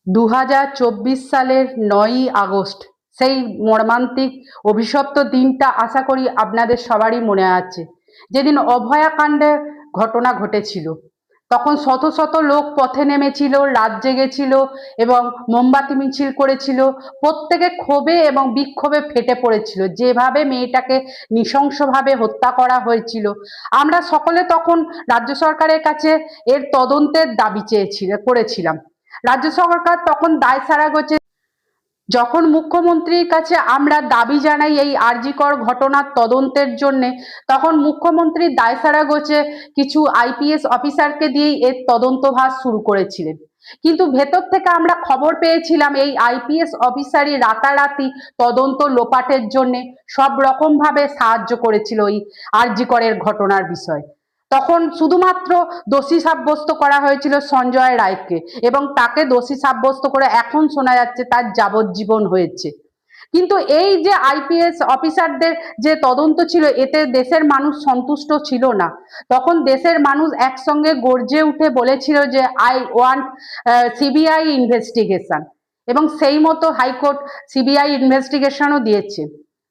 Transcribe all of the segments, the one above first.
2024 সালের 9ই আগস্ট, সেই মর্মান্তিক অভিশপ্ত দিনটা আশা করি আপনাদের সবারই মনে আছে, যেদিন অভয়াকাণ্ডের ঘটনা ঘটেছিল। তখন শত শত লোক পথে নেমেছিল, রাত জেগেছিল এবং মোমবাতি মিছিল করেছিল। প্রত্যেকে ক্ষোভে এবং বিক্ষোভে ফেটে পড়েছিল, যেভাবে মেয়েটাকে নৃশংসভাবে হত্যা করা হয়েছিল। আমরা সকলে তখন রাজ্য সরকারের কাছে এর তদন্তের দাবি করেছিলাম। রাজ্য সরকার তখন দায়সারা গোছে। যখন মুখ্যমন্ত্রীর কাছে আমরা দাবি জানাই এই আরজিকর ঘটনার তদন্তের জন্য, তখন মুখ্যমন্ত্রী দায়সারা গোছে কিছু আইপিএস অফিসারকে দিয়েই এর তদন্তভার শুরু করেছিলেন। কিন্তু ভেতর থেকে আমরা খবর পেয়েছিলাম এই আইপিএস অফিসারই রাতারাতি তদন্ত লোপাটের জন্য সব রকম ভাবে সাহায্য করেছিল ওই আরজিকরের ঘটনার বিষয়। তখন শুধুমাত্র দোষী সাব্যস্ত করা হয়েছিল সঞ্জয় রায়কে, এবং তাকে দোষী সাব্যস্ত করে এখন শোনা যাচ্ছে তার যাবজ্জীবন হয়েছে। কিন্তু এই যে আইপিএস অফিসারদের যে তদন্ত ছিল, এতে দেশের মানুষ সন্তুষ্ট ছিল না। তখন দেশের মানুষ একসঙ্গে গর্জে উঠে বলেছিল যে আই ওয়ান্ট সিবিআই ইনভেস্টিগেশন, এবং সেই মতো হাইকোর্ট সিবিআই ইনভেস্টিগেশনও দিয়েছে।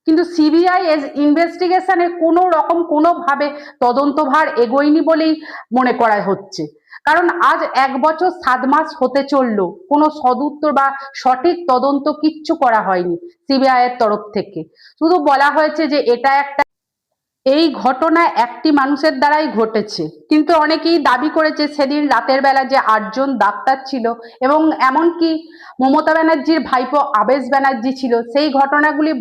কিন্তু সিবিআই ইনভেস্টিগেশনে কোনো রকম কোনোভাবে তদন্তভার এগোয়নি বলেই মনে করা হচ্ছে। কারণ আজ 1 বছর 7 মাস হতে চললো, কোনো সদুত্তর বা সঠিক তদন্ত কিচ্ছু করা হয়নি সিবিআই এর তরফ থেকে। শুধু বলা হয়েছে যে এটা একটা, এই ঘটনা একটি মানুষের দ্বারাই ঘটেছে, কিন্তু অনেকেই দাবি করেছে সেদিন রাতের বেলা যে 8 জন ডাক্তার ছিল এবং এমনকি মমতা ব্যানার্জির ভাইপো আবেশ ব্যানার্জি ছিল, সেই ঘটনাগুলি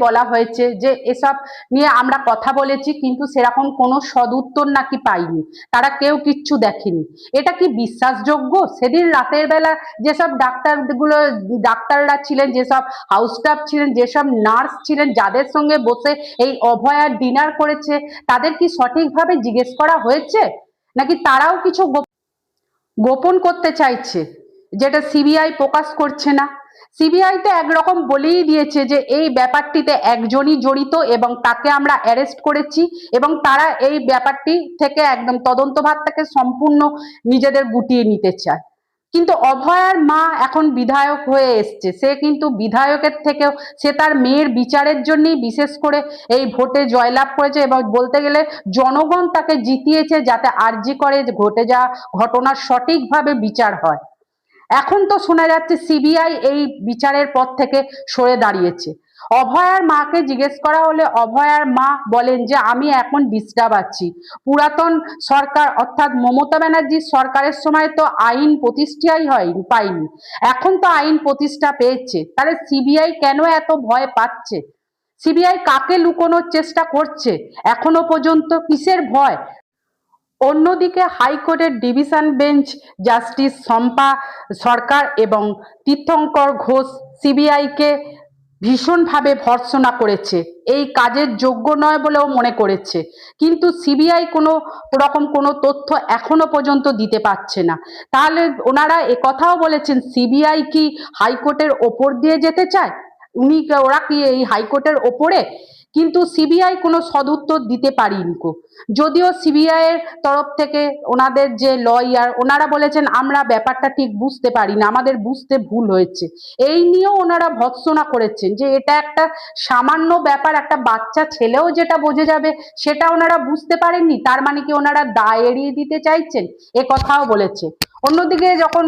বলা হয়েছে যে এসব নিয়ে আমরা কথা বলেছি, কিন্তু সেরকম কোনো সদুত্তর নাকি পাইনি, তারা কেউ কিচ্ছু দেখেনি। এটা কি বিশ্বাসযোগ্য? সেদিন রাতের বেলা যেসব ডাক্তাররা ছিলেন, যেসব হাউস স্টাফ ছিলেন, যেসব নার্স ছিলেন, যাদের সঙ্গে বসে এই অভয়া ডিনার করেছে, তাদের কি সঠিকভাবে জিজ্ঞেস করা হয়েছে? নাকি তারাও কিছু গোপন করতে চাইছে, যেটা সিবিআই প্রকাশ করছে না? সিবিআই তো একরকম বলেই দিয়েছে যে এই ব্যাপারটিতে একজনই জড়িত এবং তাকে আমরা অ্যারেস্ট করেছি, এবং তারা এই ব্যাপারটি থেকে একদম তদন্তভারটাকে সম্পূর্ণ নিজেদের গুটিয়ে নিতে চায়। কিন্তু অভয়ার মা এখন বিধায়ক হয়ে এসছে, সে কিন্তু বিধায়কের থেকেও সে তার মেয়ের বিচারের জন্যই বিশেষ করে এই ভোটে জয়লাভ করেছে, এবং বলতে গেলে জনগণ তাকে জিতিয়েছে যাতে আরজি করে ঘটে যাওয়া ঘটনার সঠিকভাবে বিচার হয়। এখন তো শোনা যাচ্ছে সিবিআই এই বিচারের পর থেকে সরে দাঁড়িয়েছে। অভয়ার মাকে জিজ্ঞেস করা হলে অভয়ার মা বলেন যে আমি এখন ডিস্টার্ব আছি, পুরাতন সরকার অর্থাৎ মমতা ব্যানার্জির সরকারের সময় তো আইন প্রতিষ্ঠাই পাইনি, এখন তো আইন প্রতিষ্ঠা পেয়েছে, তাহলে সিবিআই কেন এত ভয় পাচ্ছে? সিবিআই কাকে লুকোনোর চেষ্টা করছে এখনো পর্যন্ত? কিসের ভয়? অন্যদিকে হাইকোর্টের ডিভিশন বেঞ্চ জাস্টিস শম্পা সরকার এবং তীর্থঙ্কর ঘোষ সিবিআইকে ভীষণভাবে ভর্ৎসনা করেছে, এই কাজের যোগ্য নয় বলেও মনে করেছে। কিন্তু সিবিআই কোনো রকম কোনো তথ্য এখনো পর্যন্ত দিতে পারছে না। তাহলে ওনারা একথাও বলেছেন সিবিআই কি হাইকোর্টের ওপর দিয়ে যেতে চায়, ওরা কি এই হাইকোর্টের ওপরে? কিন্তু সিবিআই কোনো সদুত্তর দিতে পারেনি। যদিও সিবিআই এর তরফ থেকে ওনাদের যে লয়ার, ওনারা বলেছেন আমরা ব্যাপারটা ঠিক বুঝতে পারি না, আমাদের বুঝতে ভুল হয়েছে। এই নিয়েও ওনারা ভর্ৎসনা করেছেন যে এটা একটা সামান্য ব্যাপার, একটা বাচ্চা ছেলেও যেটা বোঝে যাবে সেটা ওনারা বুঝতে পারেননি, তার মানে কি ওনারা দায় এড়িয়ে দিতে চাইছেন, এ কথাও বলেছে। অন্যদিকে যখন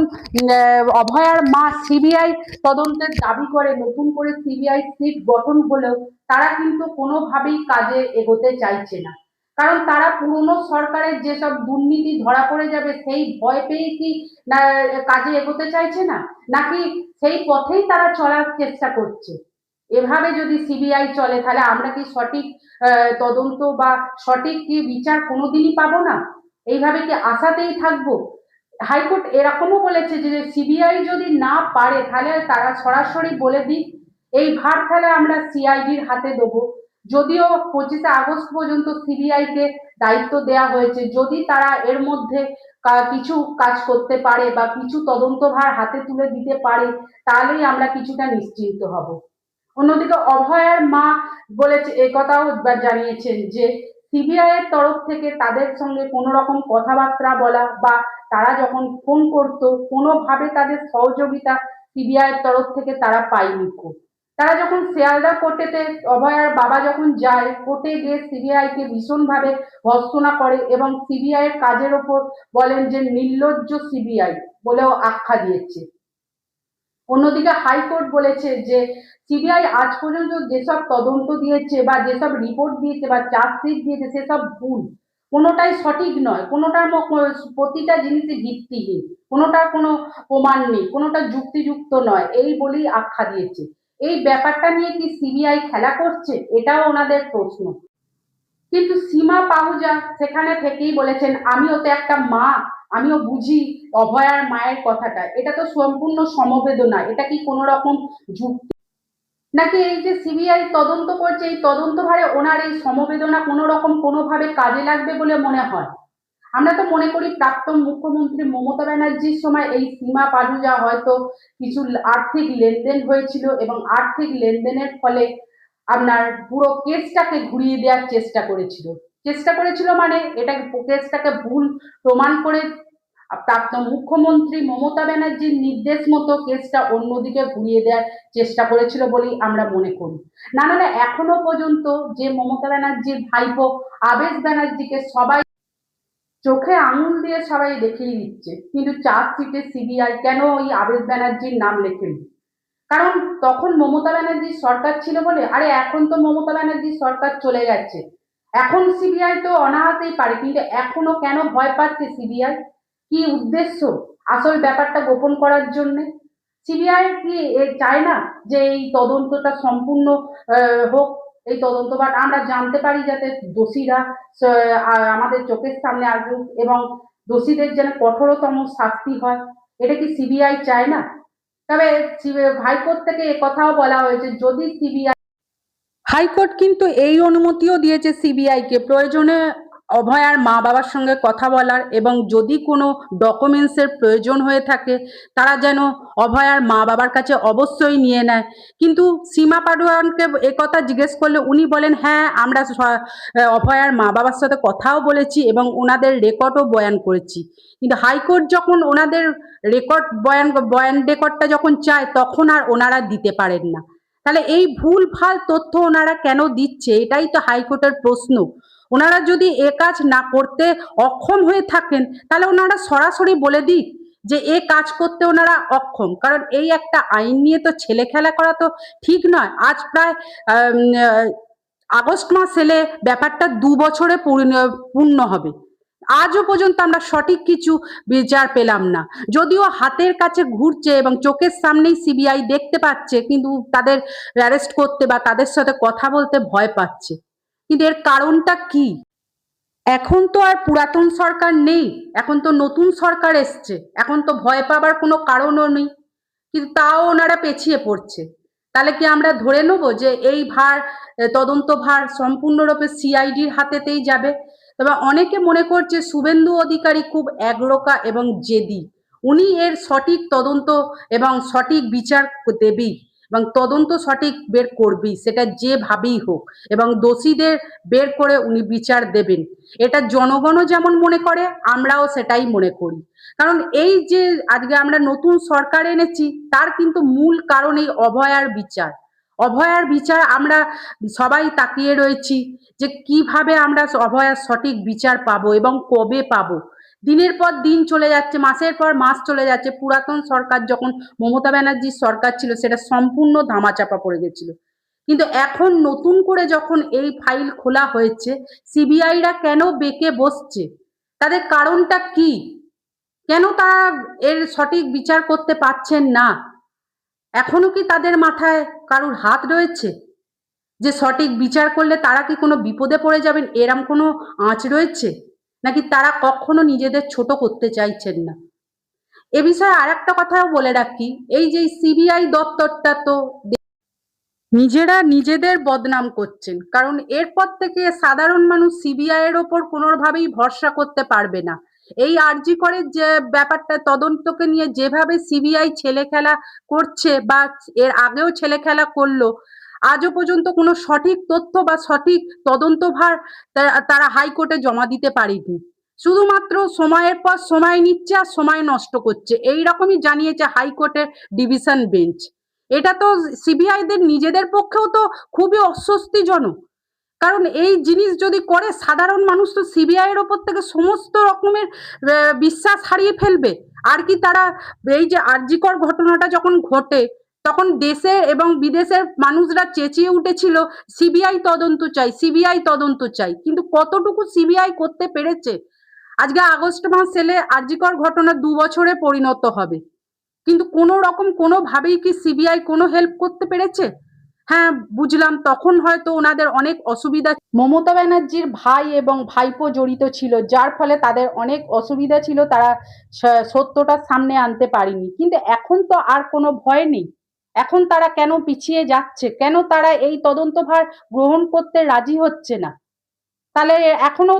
অভয়ার মা সিবিআই তদন্তের দাবি করে নতুন করে সিবিআই সিট গঠন হলেও তারা কিন্তু কোনোভাবেই কাজে এগোতে চাইছে না। কারণ তারা পুরনো সরকারের যেসব দুর্নীতি ধরা পড়ে যাবে সেই ভয় পেয়ে কি না কাজে এগোতে চাইছে না, নাকি সেই পথেই তারা চলার চেষ্টা করছে? এভাবে যদি সিবিআই চলে তাহলে আমরা কি সঠিক তদন্ত বা সঠিক কি বিচার কোনোদিনই পাবো না? এইভাবে কি আশাতেই থাকবো? হাইকোর্ট এরকমও বলেছে যে সিবিআই যদি না পারে তাহলে তারা সরাসরি বলে দিক এই ভার তাহলে আমরা সিআইডির হাতে দেবো। যদিও 25শে আগস্ট পর্যন্ত সিবিআই কে দায়িত্ব দেওয়া হয়েছে, যদি তারা এর মধ্যে কিছু কাজ করতে পারে বা কিছু তদন্তভার হাতে তুলে দিতে পারে তাহলেই আমরা কিছুটা নিশ্চিন্ত হব। অন্যদিকে অভয়ার মা বলেছে, একথাও জানিয়েছেন যে সিবিআই এর তরফ থেকে তাদের সঙ্গে কোনো রকম কথাবার্তা বলা বা তারা যখন ফোন করতো কোনোভাবে তাদের সহযোগিতা সিবিআই এর তরফ থেকে তারা পায়নি। তারা যখন শিয়ালদা কোর্টেতে অভয়ার বাবা যখন যায় কোর্টে গিয়ে সিবিআই কে ভীষণভাবে ভর্ৎসনা করে এবং সিবিআই এর কাজের ওপর বলেন যে নির্লজ্জ সিবিআই বলেও আখ্যা দিয়েছে। অন্যদিকে হাইকোর্ট বলেছে যে সিবিআই আজ পর্যন্ত যেসব তদন্ত দিয়েছে বা যেসব রিপোর্ট দিয়েছে বা চার্জশিট দিয়েছে সেসব ভুল, কোনোটাই সঠিক নয়, কোনোটার প্রতিটা জিনিসই ভিত্তিহীন, কোনোটার কোনো প্রমাণ নেই, কোনোটা যুক্তিযুক্ত নয়, এই বলেই আখ্যা দিয়েছে। এই ব্যাপারটা নিয়ে কি সিবিআই খেলা করছে, এটাও ওনাদের প্রশ্ন। কিন্তু সীমা পাহুজা সেখানে থেকেই বলেছেন আমিও তো একটা মা, আমিও বুঝি অভয়ার মায়ের কথাটা, এটা তো সম্পূর্ণ সমবেদনা, এটা কি কোনো রকম যুক্তি নাকি এই যে সিবিআই তদন্ত করছে এই তদন্ত ভারে ওনার এই সমবেদনা কোনো রকম কোনোভাবে কাজে লাগবে বলে মনে হয়? আমরা তো মনে করি প্রাক্তন মুখ্যমন্ত্রী মমতা ব্যানার্জির সময় এই সীমা পাহুজা হয়তো কিছু আর্থিক লেনদেন হয়েছিল এবং আর্থিক লেনদেনের ফলে আপনার পুরো কেসটাকে ঘুরিয়ে দেওয়ার চেষ্টা করেছিল মানে এটা কেসটাকে ভুল প্রমাণ করে প্রাক্তন মুখ্যমন্ত্রী মমতা ব্যানার্জির নির্দেশ মতো কেসটা অন্যদিকে ঘুরিয়ে দেওয়ার চেষ্টা করেছিল বলেই আমরা মনে করি। না নাহলে এখনো পর্যন্ত যে মমতা ব্যানার্জির ভাইপো আবেশ ব্যানার্জিকে সবাই চোখে আঙুল দিয়ে সবাই দেখিয়ে দিচ্ছে, কিন্তু চার্জশিটে সিবিআই কেন ওই আবেশ ব্যানার্জির নাম লেখেনি? কারণ তখন মমতা ব্যানার্জির সরকার ছিল বলে। আরে এখন তো মমতা ব্যানার্জির সরকার চলে গেছে, এখন সিবিআই তো অনাহাতেই পারে, কিন্তু এখনো কেন ভয় পাচ্ছে সিবিআই? কি উদ্দেশ্য? আসল ব্যাপারটা গোপন করার জন্য সিবিআই কি চায় না যে এই তদন্তটা সম্পূর্ণ হোক, এই তদন্ত বা আমরা জানতে পারি যাতে দোষীরা আমাদের চোখের সামনে আসুক এবং দোষীদের যেন কঠোরতম শাস্তি হয়, এটা কি সিবিআই চায় না? তবে হাইকোর্ট থেকে কথাও বলা হয়েছে যদি সিবিআই, হাইকোর্ট কিন্তু এই অনুমতিও দিয়েছে সিবিআই কে প্রয়োজনে অভয়ার মা বাবার সঙ্গে কথা বলার এবং যদি কোনো ডকুমেন্টসের প্রয়োজন হয়ে থাকে তারা যেন অভয়ার মা বাবার কাছে অবশ্যই নিয়ে নেয়। কিন্তু সীমা পাডুয়ানকে কথা জিজ্ঞেস করলে উনি বলেন হ্যাঁ আমরা অভয়ার মা বাবার সাথে কথাও বলেছি এবং ওনাদের রেকর্ডও বয়ান করেছি। কিন্তু হাইকোর্ট যখন ওনাদের বয়ান রেকর্ডটা যখন চায় তখন আর ওনারা দিতে পারেন না। তাহলে এই ভুলভাল তথ্য ওনারা কেন দিচ্ছে, এটাই তো হাইকোর্টের প্রশ্ন। ওনারা যদি এ কাজ না করতে অক্ষম হয়ে থাকেন তাহলে ওনারা সরাসরি বলে দিক যে এ কাজ করতে ওনারা অক্ষম, কারণ এই একটা আইন নিয়ে তো ছেলে খেলা করা তো ঠিক নয়। আজ প্রায় আগস্ট মাস এলে ব্যাপারটা 2 বছরে পূর্ণ হবে, আজও পর্যন্ত আমরা সঠিক কিছু বিচার পেলাম না। যদিও হাতের কাছে ঘুরছে এবং চোখের সামনেই সিবিআই দেখতে পাচ্ছে, কিন্তু তাদের অ্যারেস্ট করতে বা তাদের সাথে কথা বলতে ভয় পাচ্ছে। কিন্তু এর কারণটা কি? এখন তো আর পুরাতন সরকার নেই, এখন তো নতুন সরকার এসছে, এখন তো ভয় পাবার কোনো কারণও নেই, কিন্তু তাও ওনারা পেছিয়ে পড়ছে। তাহলে কি আমরা ধরে নেব যে এই তদন্ত ভার সম্পূর্ণরূপে সিআইডির হাতেতেই যাবে? তবে অনেকে মনে করছে শুভেন্দু অধিকারী খুব একরোখা এবং জেদি, উনি এর সঠিক তদন্ত এবং সঠিক বিচার দেবেই এবং তদন্ত সঠিক বের করবেই, সেটা যেভাবেই হোক, এবং দোষীদের বের করে উনি বিচার দেবেন। এটা জনগণও যেমন মনে করে আমরাও সেটাই মনে করি। কারণ এই যে আজকে আমরা নতুন সরকার এনেছি তার কিন্তু মূল কারণ এই অভয়ার বিচার আমরা সবাই তাকিয়ে রয়েছি যে কিভাবে আমরা অভয়ার সঠিক বিচার পাবো এবং কবে পাবো। দিনের পর দিন চলে যাচ্ছে, মাসের পর মাস চলে যাচ্ছে। পুরাতন সরকার যখন মমতা ব্যানার্জির সরকার ছিল সেটা সম্পূর্ণ ধামাচাপা পড়ে গেছিল, কিন্তু এখন নতুন করে যখন এই ফাইল খোলা হয়েছে সিবিআইরা কেন বেঁকে বসছে, তাদের কারণটা কি? কেন তারা এর সঠিক বিচার করতে পারছেন না? এখনো কি তাদের মাথায় কারুর হাত রয়েছে যে সঠিক বিচার করলে তারা কি কোনো বিপদে পড়ে যাবেন এরম কোনো আঁচ রয়েছে, নাকি তারা কখনো নিজেদের ছোট করতে চাইছেন না? এ বিষয়ে আর একটা কথাও বলে রাখি, এই যে সিবিআই দপ্তরটা তো নিজেরা নিজেদের বদনাম করছেন, কারণ এরপর থেকে সাধারণ মানুষ সিবিআই এর ওপর কোনোভাবেই ভরসা করতে পারবে না। এই আরজি করে যে ব্যাপারটা তদন্তকে নিয়ে যেভাবে সিবিআই ছেলে খেলা করছে বা এর আগেও ছেলে খেলা করলো, আজও পর্যন্ত কোনো সঠিক তথ্য বা সঠিক তদন্তভার তারা হাইকোর্টে জমা দিতে পারেনি। শুধুমাত্র সময়ের পর সময় নিচ্ছে আর সময় নষ্ট করছে, এই রকমই জানিয়েছে হাইকোর্টের ডিভিশন বেঞ্চ। এটা তো সিবিআইদের নিজেদের পক্ষেও তো খুবই অস্বস্তিজনক, কারণ এই জিনিস যদি করে সাধারণ মানুষ তো সিবিআই এর ওপর থেকে সমস্ত রকমের বিশ্বাস হারিয়ে ফেলবে। আর কি তারা, এই যে আরজিকর ঘটনাটা যখন ঘটে তখন দেশে এবং বিদেশের মানুষরা চেঁচিয়ে উঠেছিল সিবিআই তদন্ত চাই, সিবিআই তদন্ত চাই, কিন্তু কতটুকু সিবিআই করতে পেরেছে? আজকে আগস্ট মাস এলে আরজিকর ঘটনা 2 বছরে পরিণত হবে, কিন্তু কোনো রকম কোনোভাবেই কি সিবিআই কোনো হেল্প করতে পেরেছে? হ্যাঁ, বুঝলাম তখন হয়তো ওনাদের অনেক অসুবিধা, মমতা ব্যানার্জির ভাই এবং ভাইপো জড়িত ছিল, যার ফলে তাদের অনেক অসুবিধা ছিল, তারা সত্যটা সামনে আনতে পারেনি। কিন্তু এখন তো আর কোনো ভয় নেই। এখন তারা কেন পিছিয়ে যাচ্ছে, কেন তারা এই তদন্তভার গ্রহণ করতে রাজি হচ্ছে না? তাহলে এখনো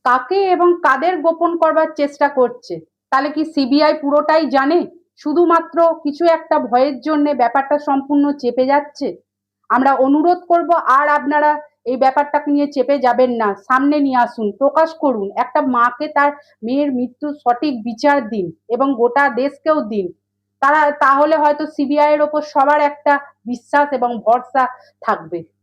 কাকে এবং কাদের গোপন করবার চেষ্টা করছে? তাহলে কি সিবিআই পুরোটাই জানে, শুধুমাত্র কিছু একটা ভয়ের জন্য ব্যাপারটা সম্পূর্ণ চেপে যাচ্ছে? আমরা অনুরোধ করব, আর আপনারা এই ব্যাপারটাকে নিয়ে চেপে যাবেন না, সামনে নিয়ে আসুন, প্রকাশ করুন, একটা মাকে তার মেয়ের মৃত্যুর সঠিক বিচার দিন এবং গোটা দেশকেও দিন। তাহলে হয়তো সিবিআই এর ওপর সবার একটা বিশ্বাস এবং ভরসা থাকবে।